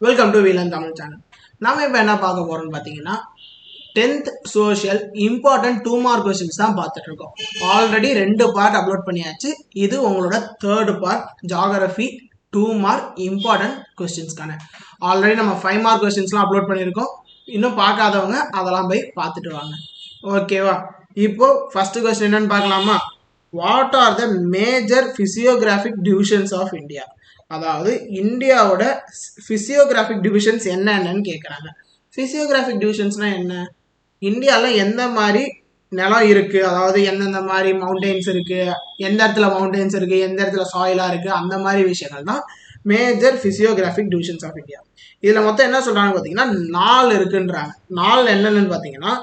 Welcome to வீலன் Tamil channel. நாம இப்போ என்ன பார்க்க போறோம்னு பார்த்தீங்கன்னா 10th social important 2 mark questions தான் பார்த்துட்டு இருக்கோம். ஆல்ரெடி 2 பார்ட் அப்லோட் பண்ணியாச்சு. இது உங்களோட 3rd part geography 2 mark important கொஸ்டின்ஸ்க்கான. ஆல்ரெடி நம்ம 5 மார்க் கொஸ்டின்ஸ்லாம் அப்லோட் பண்ணியிருக்கோம். இன்னும் பார்க்காதவங்க அதெல்லாம் போய் பார்த்துட்டு வாங்க. ஓகேவா? இப்போ ஃபர்ஸ்ட் கொஸ்டின் என்னன்னு பார்க்கலாமா? What are the major physiographic divisions of India? அதாவது இந்தியாவோட பிசியோகிராஃபிக் டிவிஷன்ஸ் என்னென்னு கேட்குறாங்க. பிசியோகிராஃபிக் டிவிஷன்ஸ்னா என்ன? இந்தியாவில் எந்த மாதிரி நிலம் இருக்குது, அதாவது எந்தெந்த மாதிரி மவுண்டெயின்ஸ் இருக்குது, எந்த இடத்துல மவுண்டெயின்ஸ் இருக்குது, எந்த இடத்துல சாயிலாக இருக்குது, அந்த மாதிரி விஷயங்கள் தான் major physiographic divisions of India. இதில் மொத்தம் என்ன சொல்கிறாங்க பார்த்தீங்கன்னா 4 இருக்குன்றாங்க. 4 என்னென்னு பார்த்தீங்கன்னா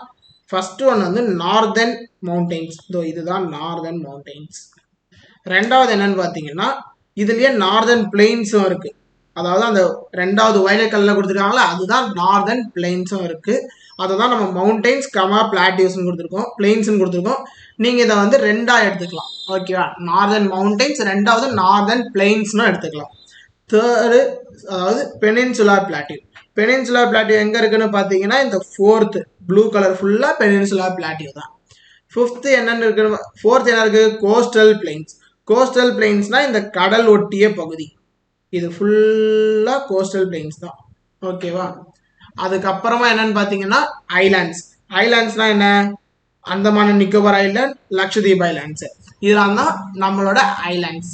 ஃபர்ஸ்ட் ஒன் வந்து நார்தர்ன் மவுண்டெயின்ஸ். இதுதான் நார்தர்ன் மவுண்டெயின்ஸ். ரெண்டாவது என்னன்னு பார்த்தீங்கன்னா இதுலயே நார்தர்ன் பிளெயின்ஸும் இருக்கு. அதாவது அந்த ரெண்டாவது வயலட் கலர்ல கொடுத்துருக்காங்களா, அதுதான் நார்தர்ன் பிளெயின்ஸும் இருக்கு. அதுதான் நம்ம மவுண்டெயின்ஸ் பிளாட்டியூஸ்ன்னு கொடுத்துருக்கோம், பிளெயின்ஸ்ன்னு கொடுத்துருக்கோம். நீங்க இதை வந்து ரெண்டா எடுத்துக்கலாம். ஓகேவா? நார்தர்ன் மவுண்டெயின்ஸ், ரெண்டாவது நார்தர்ன் பிளெயின்ஸ்னு எடுத்துக்கலாம். தேர்டு அதாவது பெனின்சுலார் பிளாட்டியூ. பெனின்சுலார் பிளாட்டியூ எங்க இருக்குன்னு பாத்தீங்கன்னா இந்த 4th ப்ளூ கலர் ஃபுல்லா பெனின்சுலார் பிளாட்டியூ தான். 5th என்னன்னு இருக்கு? 4th என்ன இருக்கு? Coastal planes. கோஸ்டல் பிளெயின்ஸ்னா இந்த கடல் ஒட்டிய பகுதி. இது ஃபுல்லா கோஸ்டல் பிளெயின்ஸ் தான். ஓகேவா? அதுக்கப்புறமா என்னன்னு பாத்தீங்கன்னா ஐலாண்ட்ஸ். ஐலாண்ட்ஸ்னா என்ன? Andaman and Nicobar island, Lakshadweep islands. இதெல்லாம் தான் நம்மளோட ஐலாண்ட்ஸ்.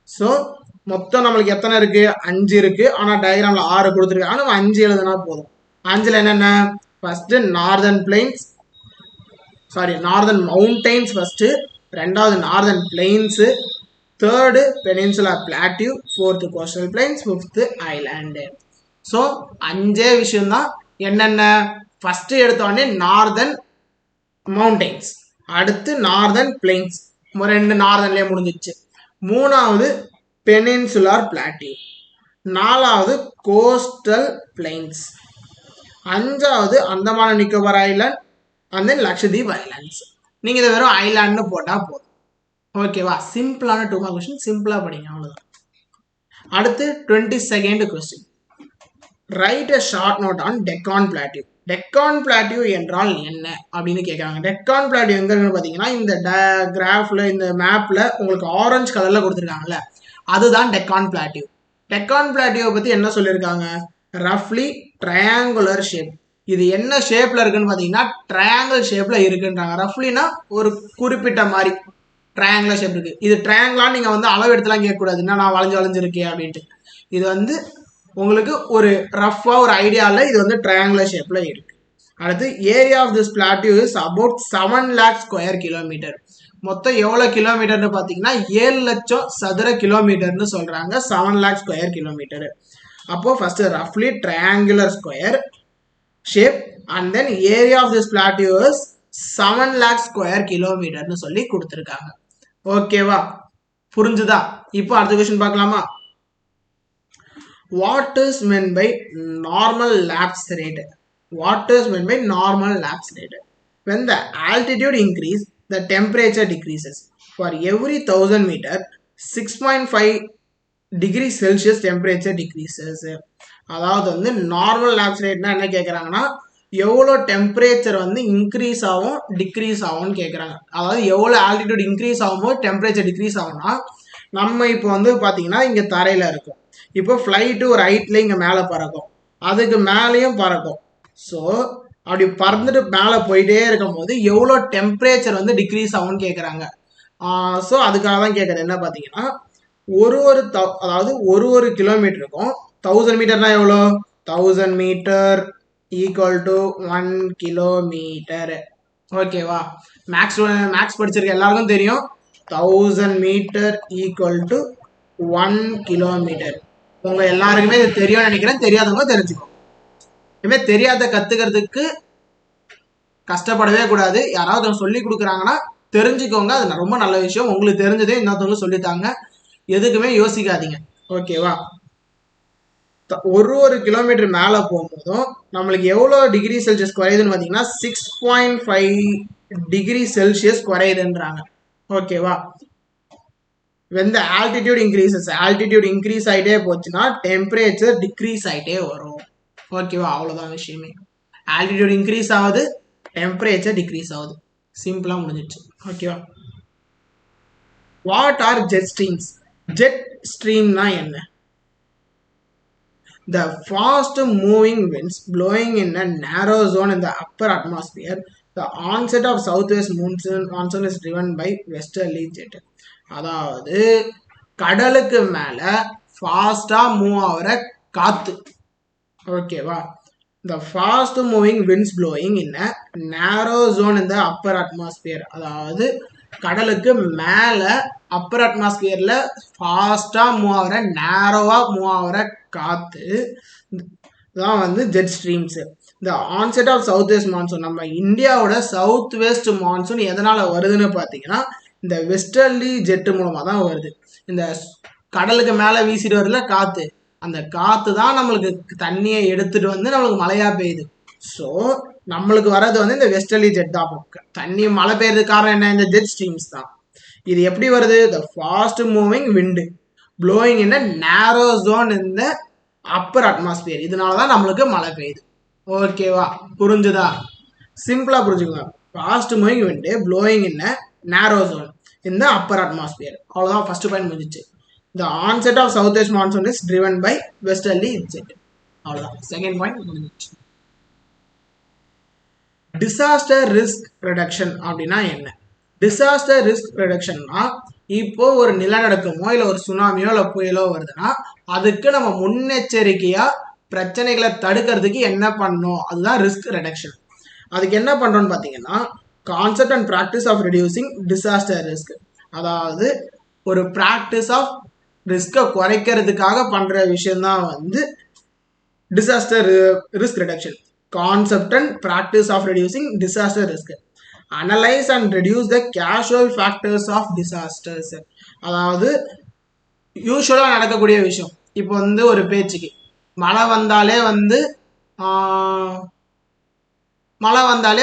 ஸோ மொத்தம் நம்மளுக்கு எத்தனை இருக்கு? 5 இருக்கு. ஆனா டயக்ராம்ல 6 கொடுத்துருக்காங்க. நம்ம 5 எழுதுனா போதும். 5ல என்னென்ன? First northern plains, sorry northern mountains first, ரெண்டாவது northern plains, third peninsula plateau, 4th coastal plains, 5th island. So 5 விஷயம் தான். என்னென்ன? ஃபர்ஸ்ட் எடுத்தோடனே நார்தர்ன் மவுண்டெயின்ஸ், அடுத்து நார்தர்ன் பிளெயின்ஸ், 2 நார்தர்ன்லேயே முடிஞ்சிச்சு. மூணாவது பெனின்சுலார் பிளாட்டியூ, நாலாவது கோஸ்டல் பிளெயின்ஸ், அஞ்சாவது Andaman Nicobar island and then Lakshadweep islands. நீங்க இதை வெறும் ஐலாண்ட்னு போட்டா போதும். ஓகேவா? சிம்பிளான 2 மார்க் கொஸ்டின், சிம்பிளா படிங்க, அவ்வளவுதான். அடுத்து 22nd question. Write a short note on Deccan plateau. Deccan plateau என்றால் என்ன அப்படின்னு கேட்கறாங்க. டெக்கான் பிளாட்டியூ எங்க இருக்குன்னு பாத்தீங்கன்னா இந்த கிராஃப்ல, இந்த மேப்ல உங்களுக்கு ஆரஞ்சு கலர்ல கொடுத்துருக்காங்கல்ல, அதுதான் டெக்கான் பிளாட்டியூ. டெக்கான் பிளாட்டியூவை பத்தி என்ன சொல்லியிருக்காங்க? ரஃப்லி ட்ரையாங்குலர் ஷேப். இது என்ன ஷேப்ல இருக்குன்னு பாத்தீங்கன்னா ட்ரையாங்கிள் ஷேப்ல இருக்குன்றாங்க. ரஃப்லினா ஒரு குறிப்பிட்ட மாதிரி ட்ரையாங்குலர் ஷேப் இருக்கு. இது ட்ரையாங்குலான்னு நீங்க வந்து அளவு எடுத்துலாம் கேட்கக்கூடாது, என்ன நான் வளைஞ்சிருக்கேன் அப்படின்ட்டு. இது வந்து உங்களுக்கு ஒரு ரஃபா ஒரு ஐடியாவில் இது வந்து ட்ரையாங்குலர் ஷேப்ல இருக்கு. அடுத்து area of this plateau is about 7 lakh square kilometre. மொத்தம் எவ்வளவு கிலோமீட்டர்னு பாத்தீங்கன்னா 7 லட்சம் சதுர கிலோமீட்டர்னு சொல்றாங்க. 7 lakh ஸ்கொயர் கிலோமீட்டர். அப்போ ஃபர்ஸ்ட் ரஃப்லி triangular square shape and then area of this plateau is 7 lakh square கிலோமீட்டர்னு சொல்லி கொடுத்துருக்காங்க. ஓகேவா? புரிஞ்சுதா? இப்போ அடுத்த கொஸ்டின் பார்க்கலாமா? What is meant by normal lapse rate? What is meant by normal lapse rate? When the altitude increases, the temperature decreases. For every 1000 meter, 6.5 degrees Celsius temperature decreases. அதாவது வந்து நார்மல் லேப்ஸ் ரேட்னா என்ன கேட்குறாங்கன்னா எவ்வளோ temperature வந்து increase ஆகும் degrees ஆகும்னு கேட்குறாங்க. அதாவது எவ்வளோ ஆல்டிடியூட் இன்க்ரீஸ் ஆகும்போது டெம்பரேச்சர் டிக்ரீஸ் ஆகும்னா, நம்ம இப்போ வந்து பார்த்தீங்கன்னா இங்கே தரையில் இருக்கும். இப்போ ஃப்ளைட்டு ஒரு ஹைட்ல இங்கே மேலே பறக்கும், அதுக்கு மேலேயும் பறக்கும். ஸோ அப்படி பறந்துட்டு மேலே போயிட்டே இருக்கும் போது எவ்வளோ டெம்பரேச்சர் வந்து டிக்ரீஸ் ஆகும்னு கேட்குறாங்க. ஸோ அதுக்காக தான் கேட்குறது. என்ன பார்த்தீங்கன்னா அதாவது ஒரு கிலோமீட்டருக்கும் 1000 மீட்டர்னா எவ்வளோ? 1000 மீட்டர் ஈக்குவல் டு 1 கிலோமீட்டர். ஓகேவா? மேக்ஸ் படிச்சிருக்க எல்லாருக்கும் தெரியும் 1000 மீட்டர் ஈக்குவல் டு 1 கிலோமீட்டர். உங்க எல்லாருக்குமே இது தெரியும்னு நினைக்கிறேன். தெரியாதவங்க தெரிஞ்சுக்கோ. இனிமே தெரியாத கத்துக்கிறதுக்கு கஷ்டப்படவே கூடாது. யாராவது சொல்லி கொடுக்குறாங்கன்னா தெரிஞ்சுக்கோங்க. அது ரொம்ப நல்ல விஷயம். உங்களுக்கு தெரிஞ்சதே இன்னொருத்தவங்க சொல்லித்தாங்க. எதுக்குமே யோசிக்காதீங்க. ஓகேவா? ஒரு கிலோமீட்டர் மேல போகும்போதும் நம்மளுக்கு எவ்வளவு டிகிரி செல்சியஸ் குறையுதுன்னு பாத்தீங்கன்னா 6.5 டிகிரி செல்சியஸ் குறையுதுன்றாங்க. ஓகேவா? when the altitude increases, altitude increase ஆகிட்டே போச்சுன்னா டெம்பரேச்சர் டிக்ரீஸ் ஆகிட்டே வரும். ஓகேவா, அவ்வளோதான் விஷயமே. ஆல்டிடியூட் இன்க்ரீஸ் ஆகுது, டெம்பரேச்சர் டிக்ரீஸ் ஆகுது, சிம்பிளாக முடிஞ்சிடுச்சு. ஓகேவா. What are jet streams? Jet ஸ்ட்ரீம்னா என்ன? The fast moving winds blowing in a narrow zone in the upper atmosphere. The onset of southwest monsoon is driven by westerly jet. அதாவது கடலுக்கு மேல ஃபாஸ்டா மூவ் ஆகிற காத்து. ஓகேவா. The fast moving winds blowing in a narrow zone in the upper atmosphere. அதாவது கடலுக்கு மேல அப்பர் அட்மாஸ்பியர்ல ஃபாஸ்டா மூவ் ஆகிற நேரோவா மூவ் ஆகிற காத்து தான் வந்து ஜெட் ஸ்ட்ரீம்ஸ். இந்த onset of south west monsoon, நம்ம இந்தியாவோட சவுத் வெஸ்ட் மான்சூன் எதனால வருதுன்னு பார்த்தீங்கன்னா இந்த வெஸ்டர்லி ஜெட்டு மூலமாக தான் வருது. இந்த கடலுக்கு மேலே வீசிட்டு வரல காற்று, அந்த காற்று தான் நம்மளுக்கு தண்ணியை எடுத்துட்டு வந்து நம்மளுக்கு மழையாக பெய்யுது. ஸோ நம்மளுக்கு வர்றது வந்து இந்த வெஸ்டர்லி ஜெட் தான். தண்ணி மழை பெய்யறதுக்கு காரணம் என்ன? இந்த ஜெட் ஸ்ட்ரீம்ஸ் தான். இது எப்படி வருது? The fast moving wind blowing in a narrow zone in the upper atmosphere. இதனால தான் நம்மளுக்கு மழை பெய்யுது. ஓகேவா, புரிஞ்சுதா? சிம்பிளா புரிஞ்சுக்கோங்க. Fast moving wind blowing in a narrow zone in the upper atmosphere. அவ்வளோதான் ஃபர்ஸ்ட் பாயிண்ட் முடிஞ்சிச்சு. The onset of south west monsoon is driven by westerly jet. அவ்வளோதான், செகண்ட் பாயிண்ட் முடிஞ்சிச்சு. டிசாஸ்டர் ரிஸ்க் ரிடக்ஷன் அப்படின்னா என்ன? டிசாஸ்டர் ரிஸ்க் ரிடக்ஷன்னா இப்போ ஒரு நிலநடுக்கமோ இல்லை ஒரு சுனாமியோ இல்லை புயலோ வருதுன்னா அதுக்கு நம்ம முன்னெச்சரிக்கையா பிரச்சனைகளை தடுக்கிறதுக்கு என்ன பண்ணணும், அதுதான் ரிஸ்க் ரிடக்ஷன். அதுக்கு என்ன பண்றோம்னு பார்த்தீங்கன்னா concept and practice of reducing disaster risk. அதாவது ஒரு ப்ராக்டிஸ் ஆஃப் ரிஸ்கை குறைக்கிறதுக்காக பண்ற விஷயம்தான் வந்து disaster risk reduction. Concept and practice of reducing disaster risk. Analyse and reduce the causal factors of disasters. அதாவது யூஸ்வலாக நடக்கக்கூடிய விஷயம். இப்போ வந்து ஒரு பேச்சுக்கு மழை வந்தாலே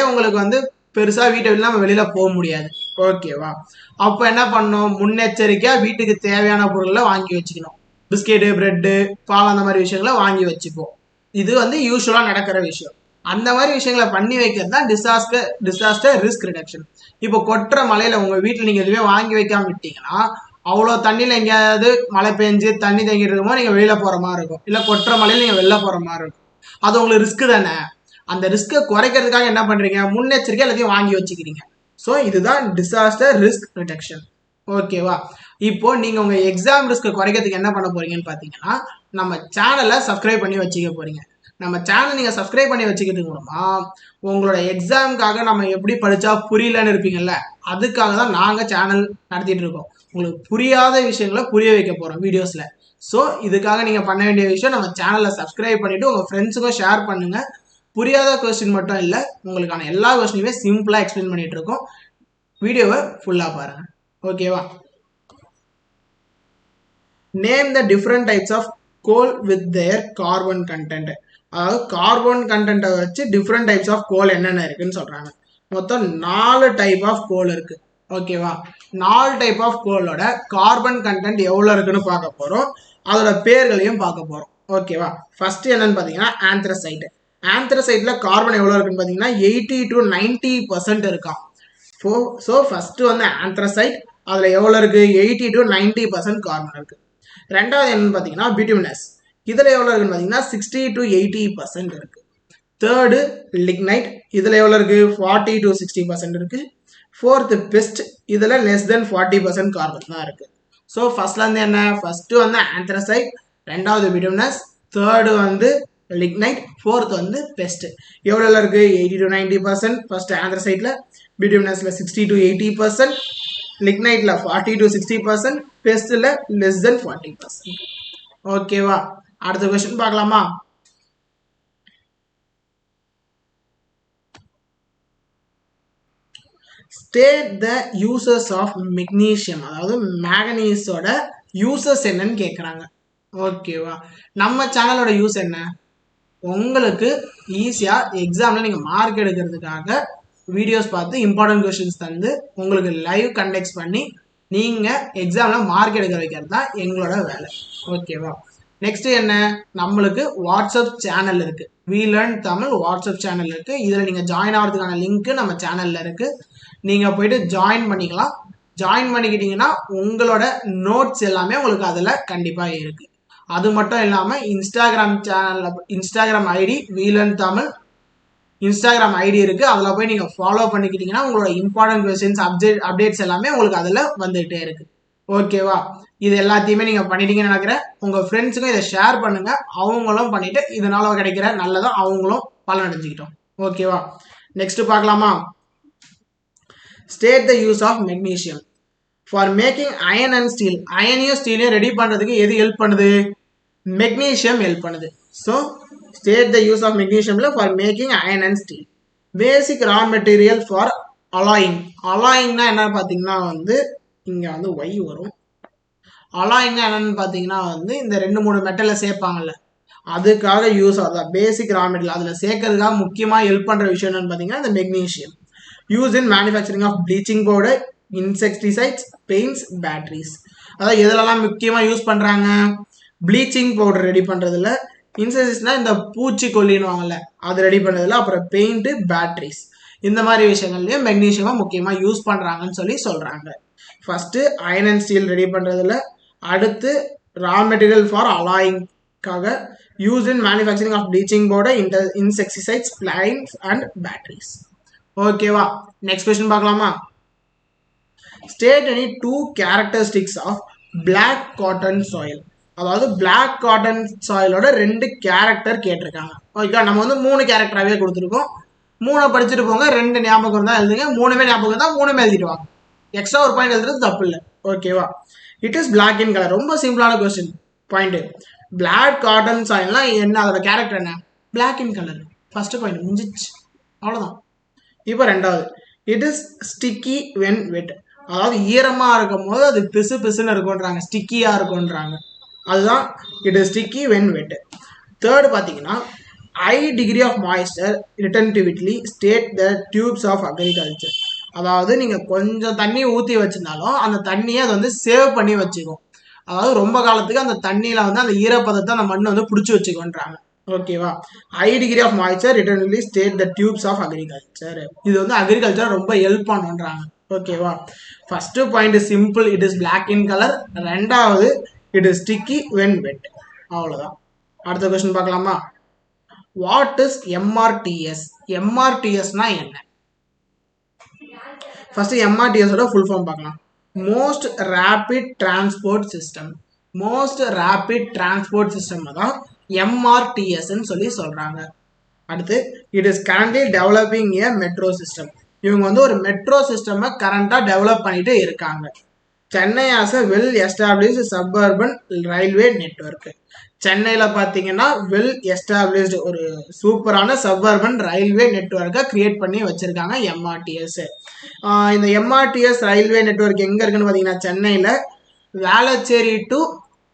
உங்களுக்கு வந்து பெருசாக வீட்டை விட்டு நம்ம வெளியில் போக முடியாது. ஓகேவா. அப்போ என்ன பண்ணணும்? முன்னெச்சரிக்கையாக வீட்டுக்கு தேவையான பொருளை வாங்கி வச்சுக்கணும். பிஸ்கெட்டு, பிரெட்டு, பால், அந்த மாதிரி விஷயங்களை வாங்கி வச்சுப்போம். இது வந்து யூஸ்வலாக நடக்கிற விஷயம். அந்த மாதிரி விஷயங்களை பண்ணி வைக்கிறது தான் டிசாஸ்டர் ரிஸ்க் ரிடக்ஷன். இப்போ கொட்டுற மழையில உங்க வீட்டில் நீங்க எதுவுமே வாங்கி வைக்காம விட்டீங்கன்னா அவ்வளோ தண்ணியில் எங்கேயாவது மழை பெஞ்சு தண்ணி தங்கிட்டு இருக்குமோ நீங்கள் வெளியில போற மாதிரி இருக்கும், இல்லை கொட்டுற மழையில நீங்கள் வெளில போற மாதிரி இருக்கும். அது உங்களுக்கு ரிஸ்க் தானே. அந்த ரிஸ்க்கை குறைக்கிறதுக்காக என்ன பண்றீங்க? முன்னெச்சரிக்கை எல்லாத்தையும் வாங்கி வச்சுக்கிறீங்க. ஸோ இதுதான் டிசாஸ்டர் ரிஸ்க் ரிடக்ஷன். ஓகேவா. இப்போ நீங்க உங்க எக்ஸாம் ரிஸ்க்கை குறைக்கிறதுக்கு என்ன பண்ண போறீங்கன்னு பார்த்தீங்கன்னா நம்ம சேனலை சப்ஸ்கிரைப் பண்ணி வச்சுக்க போறீங்க. நம்ம சேனல் நீங்கள் சப்ஸ்கிரைப் பண்ணி வச்சுக்கிறது மூலமா உங்களோட எக்ஸாமுக்காக நம்ம எப்படி படித்தா புரியலன்னு இருப்பீங்கல்ல, அதுக்காக தான் நாங்கள் சேனல் நடத்திட்டு இருக்கோம். உங்களுக்கு புரியாத விஷயங்களை புரிய வைக்க போகிறோம் வீடியோஸில். ஸோ இதுக்காக நீங்கள் பண்ண வேண்டிய விஷயம் நம்ம சேனலை சப்ஸ்கிரைப் பண்ணிவிட்டு உங்கள் ஃப்ரெண்ட்ஸுக்கும் ஷேர் பண்ணுங்கள். புரியாத கொஸ்டின் மட்டும் இல்லை, உங்களுக்கான எல்லா கொஸ்டினுமே சிம்பிளாக எக்ஸ்பிளைன் பண்ணிட்டு இருக்கோம். வீடியோவை ஃபுல்லாக பாருங்கள். ஓகேவா. Name the different types of coal with their carbon content. அதாவது கார்பன் கண்டென்ட்டை வச்சு டிஃப்ரெண்ட் டைப்ஸ் ஆஃப் கோல் என்னென்ன இருக்குன்னு சொல்றாங்க. மொத்தம் 4 டைப் ஆஃப் கோல் இருக்கு. ஓகேவா. 4 டைப் ஆஃப் கோலோட கார்பன் கண்டென்ட் எவ்வளோ இருக்குன்னு பார்க்க போறோம். அதோட பேர்களையும் பார்க்க போறோம். ஓகேவா. ஃபர்ஸ்ட் என்னன்னு பார்த்தீங்கன்னா ஆந்த்ரசைட். ஆந்த்ரசைட்ல கார்பன் எவ்வளோ இருக்குன்னு பார்த்தீங்கன்னா 80 to 90% இருக்கான். ஸோ ஃபர்ஸ்ட் வந்து ஆந்த்ரசைட், அதில் எவ்வளோ இருக்கு? 80 to 90% கார்பன் இருக்கு. ரெண்டாவது என்னன்னு பார்த்தீங்கன்னா பிட்யூமினஸ். இதில் எவ்வளோ இருக்குன்னு பார்த்தீங்கன்னா 60 to 80% இருக்கு. Third lignite. இதில் எவ்வளோ இருக்கு? 40 to 60% இருக்கு. Fourth peat. இதில் லெஸ் தென் 40% கார்பன் தான் இருக்கு. ஸோ ஃபர்ஸ்ட்லேருந்து என்ன? ஃபர்ஸ்ட் வந்து ஆந்த்ரசைட், ரெண்டாவது பிட்யூமினஸ், தேர்டு வந்து லிக்னைட், ஃபோர்த் வந்து பெஸ்ட். எவ்வளோ இருக்கு? 80 to 90%. ஃபர்ஸ்ட் ஆந்த்ரசைட்ல, பிட்யூமினஸ்ல 60 to 80%, லிக்னைட்ல 40 to 60%, பெஸ்ட்ல லெஸ் தென் 40%. ஓகேவா. அடுத்த கொஸ்டின் பார்க்கலாமா? State the uses of magnesium. அதாவது மேங்கனீஸோட யூசஸ் என்னன்னு கேட்குறாங்க. ஓகேவா. நம்ம சேனலோட யூஸ் என்ன? உங்களுக்கு ஈஸியாக எக்ஸாமில் நீங்கள் மார்க் எடுக்கிறதுக்காக வீடியோஸ் பார்த்து இம்பார்ட்டன்ட் கொஸ்டின்ஸ் தந்து உங்களுக்கு லைவ் கண்டெக்ட் பண்ணி நீங்கள் எக்ஸாமில் மார்க் எடுக்க வைக்கிறது தான் எங்களோட வேலை. ஓகேவா? நெக்ஸ்ட் என்ன, நம்மளுக்கு வாட்ஸ்அப் சேனல் இருக்கு. We learn Tamil WhatsApp channel இருக்கு. இதில் நீங்கள் ஜாயின் ஆகிறதுக்கான லிங்க் நம்ம சேனலில் இருக்கு. நீங்கள் போயிட்டு ஜாயின் பண்ணிக்கலாம். ஜாயின் பண்ணிக்கிட்டீங்கன்னா உங்களோட நோட்ஸ் எல்லாமே உங்களுக்கு அதில் கண்டிப்பாக இருக்கு. அது மட்டும் இல்லாமல் இன்ஸ்டாகிராம் சேனலில் Instagram ID we learn Tamil Instagram ID இருக்கு. அதில் போய் நீங்கள் ஃபாலோ பண்ணிக்கிட்டீங்கன்னா உங்களோட இம்பார்ட்டன்ட் கொஸ்டின்ஸ் அப்டேட்ஸ் எல்லாமே உங்களுக்கு அதில் வந்துகிட்டே இருக்கு. ஓகேவா? இது எல்லாத்தையுமே நீங்கள் பண்ணிட்டீங்கன்னு நினைக்கிறேன். உங்கள் ஃப்ரெண்ட்ஸுக்கும் இதை ஷேர் பண்ணுங்க. அவங்களும் பண்ணிட்டு இதனால கிடைக்கிற நல்லதான் அவங்களும் பலனடைஞ்சுக்கிட்டோம். ஓகேவா? நெக்ஸ்ட் பார்க்கலாமா? State the use of magnesium for making iron and steel. அயனையும் ஸ்டீலையும் ரெடி பண்ணுறதுக்கு எது ஹெல்ப் பண்ணுது? மெக்னீசியம் ஹெல்ப் பண்ணுது. So state the use of மெக்னீசியம்ல for making iron and steel. Basic raw material for alloying. அலாயிங்னா என்ன பார்த்தீங்கன்னா வந்து இங்கே வந்து ஒய் வரும். அலாயிங்னா என்னன்னு பார்த்தீங்கன்னா வந்து இந்த 2-3 மெட்டலை சேர்ப்பாங்கல்ல, அதுக்காக யூஸ் ஆகுது. பேசிக் ரா மெட்டீரியல் அதில் சேர்க்கறதுக்காக முக்கியமாக ஹெல்ப் பண்ணுற விஷயம் என்னன்னு பார்த்தீங்கன்னா இந்த magnesium. Use in manufacturing of bleaching powder, insecticides, paints, batteries. அதாவது எதுலலாம் முக்கியமாக யூஸ் பண்ணுறாங்க? ப்ளீச்சிங் பவுடர் ரெடி பண்ணுறதுல, இன்செக்டிசைட்ஸ்னா இந்த பூச்சிக்கொல்லின்னுவாங்கல்ல அது ரெடி பண்ணுறதுல, அப்புறம் பெயிண்ட்டு, பேட்டரிஸ், இந்த மாதிரி விஷயங்கள்லையும் மெக்னீசியமாக முக்கியமாக யூஸ் பண்ணுறாங்கன்னு சொல்லி சொல்கிறாங்க. First iron and steel ready பண்ணுறதுல, அடுத்து ரா மெட்டீரியல் ஃபார் அலாயிங்காக, use in manufacturing of bleaching powder, insecticides, plains and batteries. ஓகேவா? நெக்ஸ்ட் கொஸ்டின் பார்க்கலாமா? State any 2 characteristics of black cotton soil. அதாவது பிளாக் காட்டன் சாயிலோட 2 கேரக்டர் கேட்டிருக்காங்க. ஓகே, நம்ம வந்து 3 கேரக்டராகவே கொடுத்துருக்கோம். 3 படிச்சுட்டு போங்க. 2 ஞாபகம் தான் எழுதுங்க. 3மே ஞாபகம் தான், 3மே எழுதிட்டு வாங்க. எக்ஸ்ட்ரா ஒரு பாயிண்ட் எழுதுறது தப்பு இல்லை. ஓகேவா? It is black in colour. ரொம்ப சிம்பிளான கொஸ்டின். பாயிண்ட், பிளாக் காட்டன் சாயில்னா என்ன, அதோட கேரக்டர் என்ன? Black in colour. First point முடிஞ்சிச்சு, அவ்வளோதான். இப்போ ரெண்டாவது, it is sticky when wet. அதாவது ஈரமாக இருக்கும் போது அது பிசு பிசுன்னு இருக்கும்ன்றாங்க, ஸ்டிக்கியாக இருக்கும்ன்றாங்க. அதுதான் it is sticky when wet. Third பார்த்தீங்கன்னா high degree of moisture retentivity state the tubes of agriculture. அதாவது நீங்கள் கொஞ்சம் தண்ணி ஊற்றி வச்சிருந்தாலும் அந்த தண்ணியை அது வந்து சேவ் பண்ணி வச்சுக்கும். அதாவது ரொம்ப காலத்துக்கு அந்த தண்ணியில் வந்து அந்த ஈரப்பதத்தை அந்த மண்ணை வந்து பிடிச்சி வச்சுக்கோன்றாங்க. ஓகேவா? High degree of moisture retentively state the tubes of agriculture. இது வந்து அக்ரிகல்ச்சர் ரொம்ப ஹெல்ப் பண்ணுன்றாங்க. ஓகேவா? First point simple, it is black in colour. ரெண்டாவது it is sticky when wet. அவ்வளோதான். அடுத்த கொஸ்டின் பார்க்கலாமா? What is MRTS? எம்ஆர்டிஎஸ்னா என்ன? ஃபர்ஸ்ட் எம்ஆர்டிஎஸோட ஃபுல் ஃபார்ம் பார்க்கலாம். Most rapid transport system. Most rapid transport system தான் எம்ஆர்டிஎஸ்ன்னு சொல்லி சொல்றாங்க. அடுத்து it is currently developing a metro system. இவங்க வந்து ஒரு மெட்ரோ சிஸ்டம் கரண்டாக டெவலப் பண்ணிட்டு இருக்காங்க. Chennai as a well established suburban railway network. சென்னையில் பார்த்தீங்கன்னா வெல் எஸ்டாப்ளிஷ்டு ஒரு சூப்பரான சப்அர்பன் ரயில்வே நெட்வொர்க்கை கிரியேட் பண்ணி வச்சுருக்காங்க எம்ஆர்டிஎஸ். இந்த எம்ஆர்டிஎஸ் ரயில்வே நெட்வொர்க் எங்கே இருக்குன்னு பார்த்தீங்கன்னா சென்னையில் வேளச்சேரி டு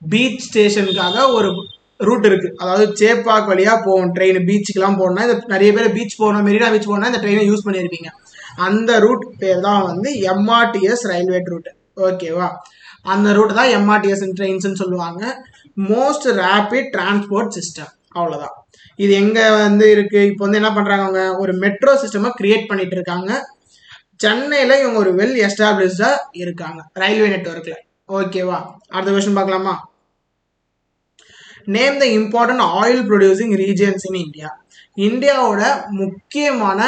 பீச் ஸ்டேஷனுக்காக ஒரு ரூட் இருக்குது. அதாவது சேப்பாக் வழியாக போகும் ட்ரெயின். பீச்சுக்கெலாம் போகணும்னா இந்த நிறைய பேர் பீச் போகணும், மெரினா பீச் போகணும்னா இந்த ட்ரெயினை யூஸ் பண்ணியிருப்பீங்க. அந்த ரூட் பேர் தான் வந்து எம்ஆர்டிஎஸ் ரயில்வே ரூட். ஓகேவா? அந்த ரூட் தான் எம்ஆர்டிஎஸ் ட்ரெயின்ஸ்ன்னு சொல்லுவாங்க. Most rapid transport system. அவ்வளோதான். இது எங்கே வந்து இருக்குது? இப்போ வந்து என்ன பண்ணுறாங்க, அவங்க ஒரு மெட்ரோ சிஸ்டமை கிரியேட் பண்ணிட்டு இருக்காங்க. சென்னையில் இவங்க ஒரு வெல் எஸ்டாப்ளிஷ்டாக இருக்காங்க ரயில்வே நெட்வொர்க்கில். ஓகேவா? அடுத்த கொஸ்டின் பார்க்கலாமா? Name the important oil producing regions in India. இந்தியாவோட முக்கியமான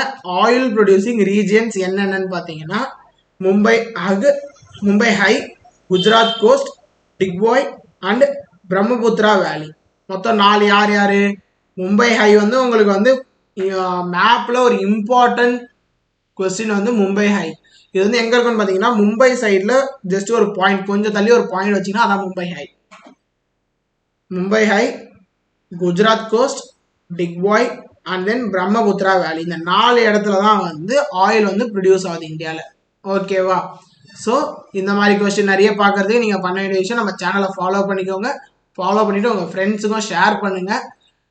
ஆயில் ப்ரொடியூசிங் ரீஜியன்ஸ் என்னென்னு பார்த்தீங்கன்னா Mumbai high, Gujarat coast, Digboi and Brahmaputra valley. மொத்தம் 4. யார் யார்? மும்பை ஹை வந்து உங்களுக்கு வந்து மேப்பில் ஒரு இம்பார்ட்டன்ட் கொஸ்டின் வந்து மும்பை ஹை. இது வந்து எங்கே இருக்குன்னு பார்த்தீங்கன்னா மும்பை சைடில் ஜஸ்ட் ஒரு பாயிண்ட், கொஞ்சம் தள்ளி ஒரு பாயிண்ட் வச்சிங்கன்னா அதான் Mumbai high. Mumbai high, Gujarat coast, Digboi and then Brahmaputra valley. இந்த 4 இடத்துல தான் வந்து ஆயில் வந்து ப்ரொடியூஸ் ஆகுது இந்தியாவில். ஓகேவா? ஸோ இந்த மாதிரி கொஸ்டின் நிறைய பார்க்கறதுக்கு நீங்கள் பண்ண வேண்டிய விஷயம், நம்ம சேனலை ஃபாலோ பண்ணிக்கோங்க. ஃபாலோ பண்ணிவிட்டு உங்கள் ஃப்ரெண்ட்ஸுக்கும் ஷேர் பண்ணுங்கள்.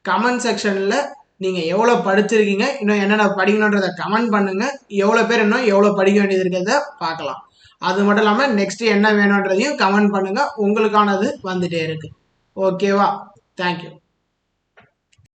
கமெண்ட் செக்ஷனில் நீங்கள் எவ்வளோ படிச்சிருக்கீங்க, இன்னும் என்னென்ன படிக்கணுன்றதை கமெண்ட் பண்ணுங்கள். எவ்வளோ பேர் இன்னும் எவ்வளோ படிக்க வேண்டியது இருக்கிறத பார்க்கலாம். அது மட்டும் இல்லாமல் நெக்ஸ்ட் என்ன வேணுன்றதையும் கமெண்ட் பண்ணுங்க, உங்களுக்கானது வந்துட்டே இருக்கு. ஓகேவா? தேங்க்யூ.